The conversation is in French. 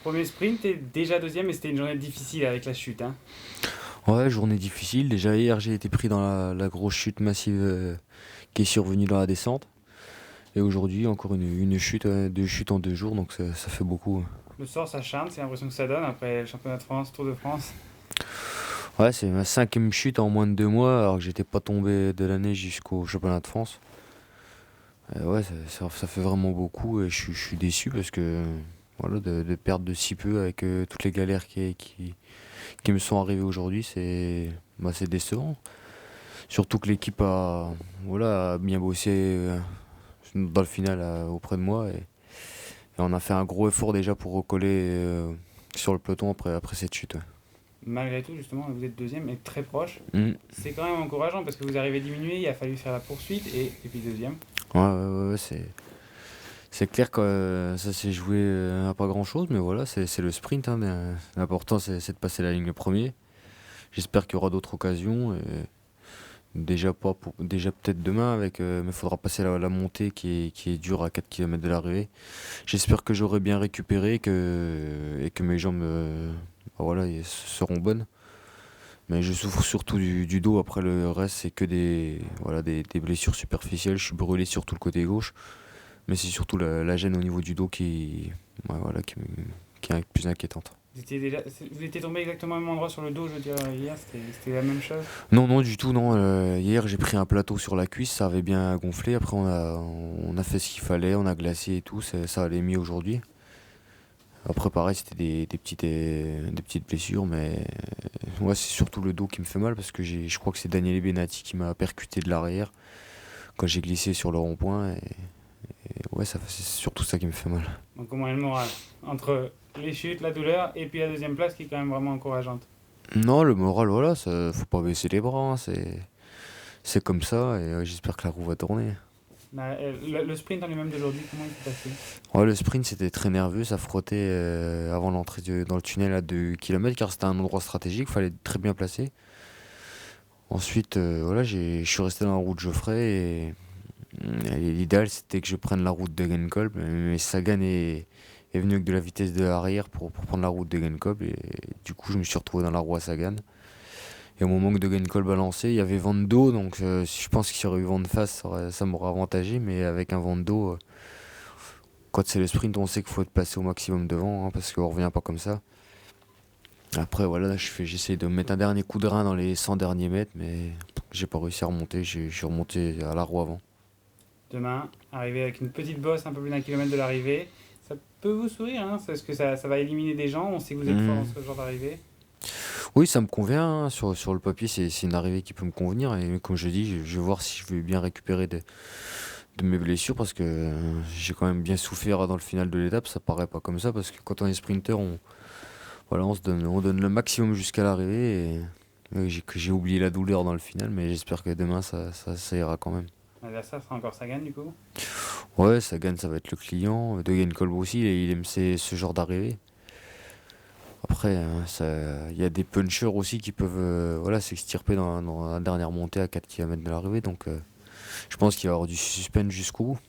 Premier sprint, t'es déjà deuxième et c'était une journée difficile avec la chute, hein. Ouais, journée difficile. Déjà hier, j'ai été pris dans la grosse chute massive qui est survenue dans la descente. Et aujourd'hui, encore une chute, deux chutes en 2 jours, donc ça fait beaucoup. Le sort s'acharne, c'est l'impression que ça donne après le championnat de France, Tour de France. Ouais, c'est ma cinquième chute en moins de 2 mois, alors que j'étais pas tombé de l'année jusqu'au championnat de France. Ouais, ça fait vraiment beaucoup et je suis déçu parce que voilà, de perdre de si peu avec toutes les galères qui me sont arrivées aujourd'hui, c'est décevant. Surtout que l'équipe a bien bossé dans le final auprès de moi et on a fait un gros effort déjà pour recoller sur le peloton après cette chute. Ouais. Malgré tout, justement, vous êtes deuxième et très proche. Mm. C'est quand même encourageant parce que vous arrivez diminué, il a fallu faire la poursuite et puis deuxième. Ouais, c'est clair que ça s'est joué à pas grand chose, mais voilà, c'est le sprint, hein, mais, l'important c'est de passer la ligne premier. J'espère qu'il y aura d'autres occasions. Déjà pas déjà peut-être demain mais il faudra passer la montée qui est dure à 4 km de l'arrivée. J'espère que j'aurai bien récupéré et que mes jambes voilà, seront bonnes. Mais je souffre surtout du dos. Après le reste, c'est que des blessures superficielles. Je suis brûlé sur tout le côté gauche. Mais c'est surtout la gêne au niveau du dos ouais, voilà, qui est plus inquiétante. Vous étiez tombé exactement au même endroit sur le dos, je veux dire, hier, c'était la même chose. Non, non, du tout, non. Hier, j'ai pris un plateau sur la cuisse, ça avait bien gonflé. Après, on a fait ce qu'il fallait, on a glacé et tout, ça allait mieux aujourd'hui. Après, pareil, c'était des petites blessures, mais ouais, c'est surtout le dos qui me fait mal parce que je crois que c'est Daniel Benati qui m'a percuté de l'arrière quand j'ai glissé sur le rond-point. Et ouais, c'est surtout ça qui me fait mal. Donc comment est le moral entre les chutes, la douleur et puis la deuxième place qui est quand même vraiment encourageante. Non, le moral, voilà, faut pas baisser les bras, hein, c'est comme ça, et j'espère que la roue va tourner. Le sprint en lui-même d'aujourd'hui, comment il s'est passé? Ouais, le sprint c'était très nerveux, ça frottait avant l'entrée dans le tunnel à 2 km car c'était un endroit stratégique, fallait être très bien placé. Ensuite, voilà, je suis resté dans la route Geoffrey et l'idéal c'était que je prenne la route de Genkolb, mais Sagan est venu avec de la vitesse de l'arrière pour prendre la route de Genkolb et du coup je me suis retrouvé dans la roue à Sagan. Et au moment que de Genkolb a lancé, il y avait vent de dos, donc je pense qu'il y aurait eu vent de face, ça m'aurait avantagé, mais avec un vent de dos. Quand c'est le sprint, on sait qu'il faut être placé au maximum devant, hein, parce qu'on revient pas comme ça. Après, voilà, j'essaie de mettre un dernier coup de rein dans les 100 derniers mètres, mais j'ai pas réussi à remonter. Je suis remonté à la roue avant. Demain, arriver avec une petite bosse un peu plus d'un kilomètre de l'arrivée, ça peut vous sourire, hein, parce que ça va éliminer des gens, on sait que vous êtes fort dans Hmm. ce genre d'arrivée. Oui, ça me convient, hein. Sur le papier, c'est une arrivée qui peut me convenir. Et comme je dis, je vais voir si je vais bien récupérer de mes blessures, parce que j'ai quand même bien souffert dans le final de l'étape. Ça paraît pas comme ça, parce que quand on est sprinter, voilà, on donne le maximum jusqu'à l'arrivée. Que j'ai oublié la douleur dans le final, mais j'espère que demain ça ira quand même. L'adversaire sera encore Sagan du coup. Ouais, Sagan, ça va être le client. De Kolb aussi, il aime ce genre d'arrivée. Après, il y a des punchers aussi qui peuvent voilà, s'extirper dans la dernière montée à 4 km de l'arrivée. Donc, je pense qu'il va y avoir du suspense jusqu'au bout.